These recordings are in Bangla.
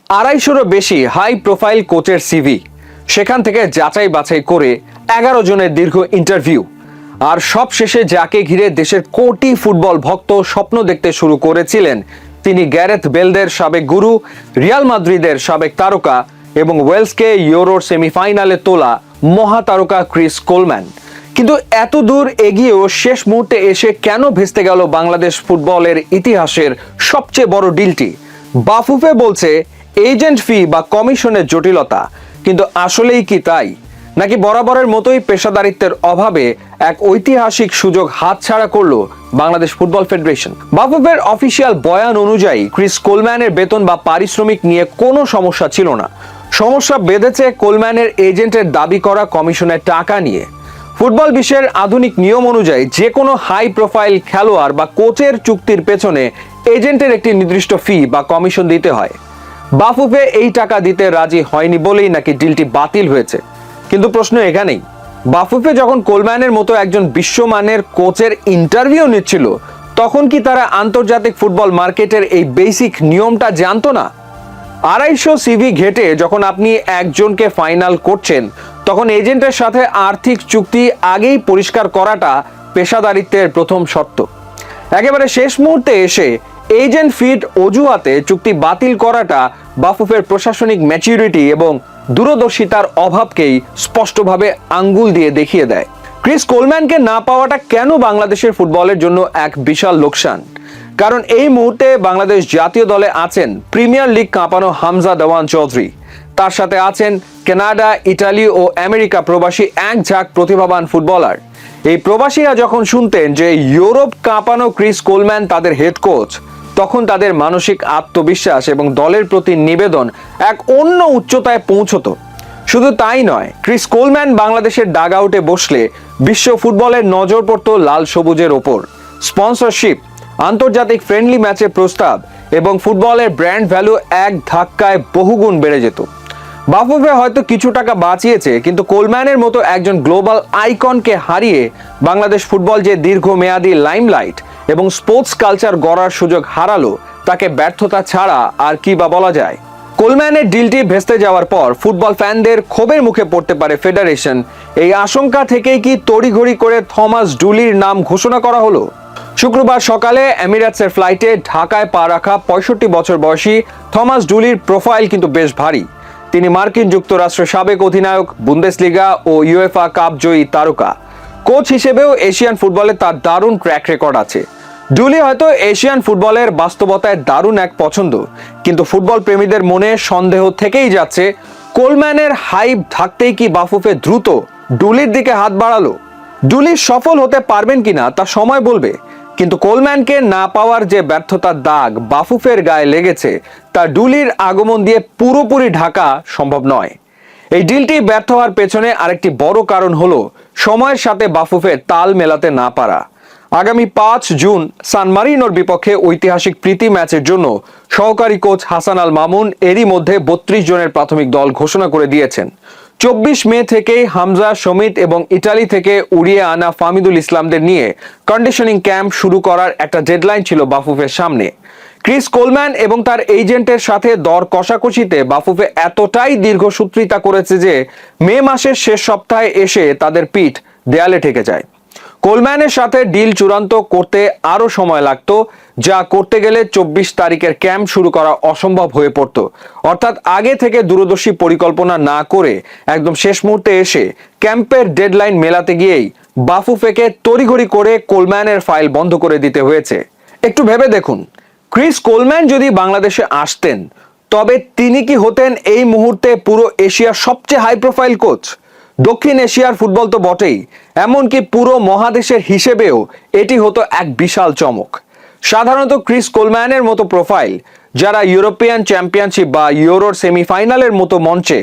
250-রও বেশি হাই প্রোফাইল কোচের সিভি, সেখান থেকে যাচাই বাছাই করে 11 জনের দীর্ঘ ইন্টারভিউ, আর সব শেষে যাকে ঘিরে দেশের কোটি ফুটবল ভক্ত স্বপ্ন দেখতে শুরু করেছিলেন তিনি গ্যারেথ বেলদের সাবেক গুরু, রিয়াল মাদ্রিদের সাবেক তারকা এবং ওয়েলসকে ইউরোর সেমিফাইনালে তোলা মহাতারকা ক্রিস কোলম্যান। কিন্তু এত দূর এগিয়েও শেষ মুহূর্তে এসে কেন ভেস্তে গেল বাংলাদেশ ফুটবলের ইতিহাসের সবচেয়ে বড় ডিলটি? বাফুফে বলছে এজেন্ট ফি বা কমিশনের জটিলতা, কিন্তু আসলেই কি তাই? নাকি বরাবরের মতোই পেশাদারিত্বের অভাবে এক ঐতিহাসিক সুযোগ হাতছাড়া করলো বাংলাদেশ ফুটবল ফেডারেশন? বাফুফের অফিসিয়াল বয়ান অনুযায়ী ক্রিস কোলম্যানের বেতন বা পারিশ্রমিক নিয়ে কোনো সমস্যা ছিল না। সমস্যা বেঁধেছে কোলম্যানের এজেন্টের দাবি করা কমিশনের টাকা নিয়ে। ফুটবল বিশ্বের আধুনিক নিয়ম অনুযায়ী যে কোনো হাই প্রোফাইল খেলোয়াড় বা কোচের চুক্তির পেছনে এজেন্টের একটি নির্দিষ্ট ফি বা কমিশন দিতে হয়। বাফুফে এই টাকা দিতে রাজি হয়নি বলেই নাকি ডিলটি বাতিল হয়েছে। কিন্তু প্রশ্ন এখানেই, বাফুফে যখন কোলম্যানের মতো একজন বিশ্বমানের কোচের ইন্টারভিউ নিচ্ছিল, তখন কি তারা আন্তর্জাতিক ফুটবল মার্কেটের এই বেসিক নিয়মটা জানতো না? 250 সিভি ঘেটে যখন আপনি একজনকে ফাইনাল করছেন, তখন এজেন্টের সাথে আর্থিক চুক্তি আগেই পরিষ্কার করাটা পেশাদারিত্বের প্রথম শর্ত। একেবারে শেষ মুহূর্তে এসে এজেন্ট ফিট অজুহাতে চুক্তি বাতিল করাটা বাফুফের প্রশাসনিক ম্যাচুরিটি এবং দূরদর্শিতার অভাবকেই স্পষ্টভাবে আঙ্গুল দিয়ে দেখিয়ে দেয়। ক্রিস কোলম্যানকে না পাওয়াটা কেন বাংলাদেশের ফুটবলের জন্য এক বিশাল লোকসান? কারণ এই মুহূর্তে বাংলাদেশ জাতীয় দলে আছেন প্রিমিয়ার লিগ কাঁপানো হামজা দেওয়ান চৌধুরী, তার সাথে আছেন কানাডা, ইটালি ও আমেরিকা প্রবাসী এক ঝাঁক প্রতিভাবান ফুটবলার। এই প্রবাসীরা যখন শুনতেন যে ইউরোপ কাঁপানো ক্রিস কোলম্যান তাদের হেড কোচ, তখন তাদের মানসিক আত্মবিশ্বাস এবং দলের প্রতি নিবেদন এক অন্য উচ্চতায় পৌঁছতো। শুধু তাই নয়, ক্রিস কোলম্যান বাংলাদেশের ডাগ আউটে বসলে বিশ্ব ফুটবলের নজর পড়তো লাল সবুজের ওপর। স্পন্সরশিপ, আন্তর্জাতিক ফ্রেন্ডলি ম্যাচের প্রস্তাব এবং ফুটবলের ব্র্যান্ড ভ্যালু এক ধাক্কায় বহুগুণ বেড়ে যেত। বাফুফে হয়তো কিছু টাকা বাঁচিয়েছে, কিন্তু কোলম্যানের মতো একজন গ্লোবাল আইকনকে হারিয়ে বাংলাদেশ ফুটবল যে দীর্ঘমেয়াদী লাইমলাইট এবং স্পোর্টস কালচার গড়ার সুযোগ হারালো, তাকে ব্যর্থতা ছাড়া আর কি বা বলা যায়? কোলম্যানের ডিলটি ভেস্তে যাওয়ার পর ফুটবল ফ্যানদের ক্ষোভের মুখে পড়তে পারে ফেডারেশন। এই আশঙ্কা থেকেই কি তড়িঘড়ি করে থমাস ডুলির নাম ঘোষণা করা হলো? শুক্রবার সকালে এমিরেটসের ফ্লাইটে ঢাকায় পা রাখা 65 বছর বয়সী থমাস ডুলির প্রোফাইল কিন্তু বেশ ভারী। তিনি মার্কিন যুক্তরাষ্ট্রের সাবেক অধিনায়ক, বুন্দেসলিগা ও ইউএফা কাপ জয়ী তারকা। কোচ হিসেবেও এশিয়ান ফুটবলে তার দারুণ ট্র্যাক রেকর্ড আছে। ডুলি হয়তো এশিয়ান ফুটবলের বাস্তবতায় দারুণ এক পছন্দ, কিন্তু ফুটবল প্রেমীদের মনে সন্দেহ থেকেই যাচ্ছে, কোলম্যানের হাইপ থাকতেই কি বাফুফে দ্রুত ডুলির দিকে হাত বাড়ালো? ডুলি সফল হতে পারবেন কিনা তা সময় বলবে, কিন্তু কোলম্যানকে না পাওয়ার যে ব্যর্থতার দাগ বাফুফের গায়ে লেগেছে, তা ডুলির আগমন দিয়ে পুরোপুরি ঢাকা সম্ভব নয়। এই ডিলটি ব্যর্থ হওয়ার পেছনে আরেকটি বড় কারণ হলো সময়ের সাথে বাফুফের তাল মেলাতে না পারা। আগামী 5 জুন সান মারিনোর বিপক্ষে ঐতিহাসিক প্রীতি ম্যাচের জন্য সহকারী কোচ হাসান আল মামুন এরই মধ্যে 32 জনের প্রাথমিক দল ঘোষণা করে দিয়েছেন। 24 মে থেকেই হামজা, সমিত এবং ইটালি থেকে উড়িয়ে আনা ফামিদুল ইসলামদের নিয়ে কন্ডিশনিং ক্যাম্প শুরু করার একটা ডেডলাইন ছিল বাফুফের সামনে। ক্রিস কোলম্যান এবং তার এজেন্টের সাথে দর কষাকষিতে বাফুফে এতটাই দীর্ঘসূত্রিতা করেছে যে মে মাসের শেষ সপ্তাহে এসে তাদের পিঠ দেয়ালে ঠেকে যায়। কোলম্যানের সাথে ডিল চূড়ান্ত করতে আরো সময় লাগতো, যা করতে গেলে 24 তারিখের ক্যাম্প শুরু করা অসম্ভব হয়ে পড়তো। অর্থাৎ আগে থেকে দূরদর্শী পরিকল্পনা না করে একদম শেষ মুহূর্তে এসে ক্যাম্পের ডেডলাইন মেলাতে গিয়েই বাফুফেকে তড়িঘড়ি করে কোলম্যানের ফাইল বন্ধ করে দিতে হয়েছে। একটু ভেবে দেখুন, ক্রিস কোলম্যান যদি বাংলাদেশে আসতেন, তবে তিনি কি হতেন এই মুহূর্তে পুরো এশিয়ার সবচেয়ে হাই প্রোফাইল কোচ? দক্ষিণ এশিয়ার ফুটবল তো বটেই, এমনকি পুরো মহাদেশের হিসেবেও এটি হতো এক বিশাল চমক। সাধারণত ক্রিস কোলম্যানের মতো প্রোফাইল, যারা ইউরোপিয়ান চ্যাম্পিয়নশিপ বা ইউরোর সেমিফাইনালের মতো মঞ্চে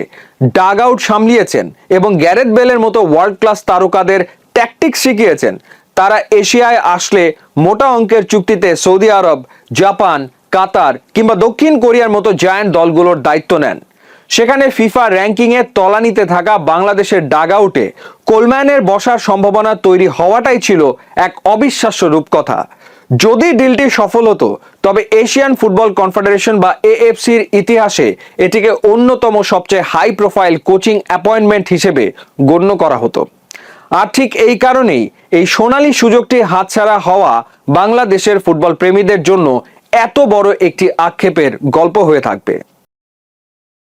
ডাগ আউট সামলিয়েছেন এবং গ্যারেথ বেলের মতো ওয়ার্ল্ড ক্লাস তারকাদের ট্যাকটিক্স শিখিয়েছেন, তারা এশিয়ায় আসলে মোটা অঙ্কের চুক্তিতে সৌদি আরব, জাপান, কাতার কিংবা দক্ষিণ কোরিয়ার মতো জায়ান্ট দলগুলোর দায়িত্ব নেন। সেখানে ফিফা র্যাঙ্কিংয়ে তলানিতে থাকা বাংলাদেশের ডাগ আউটে কোলম্যানের বসার সম্ভাবনা তৈরি হওয়াটাই ছিল এক অবিশ্বাস্য রূপকথা। যদি ডিলটি সফল হতো তবে এশিয়ান ফুটবল কনফেডারেশন বা এএফসির ইতিহাসে এটিকে অন্যতম সবচেয়ে হাই প্রোফাইল কোচিং অ্যাপয়েন্টমেন্ট হিসেবে গণ্য করা হতো। আর ঠিক এই কারণেই এই সোনালী সুযোগটি হাতছাড়া হওয়া বাংলাদেশের ফুটবল প্রেমীদের জন্য এত বড় একটি আক্ষেপের গল্প হয়ে থাকবে।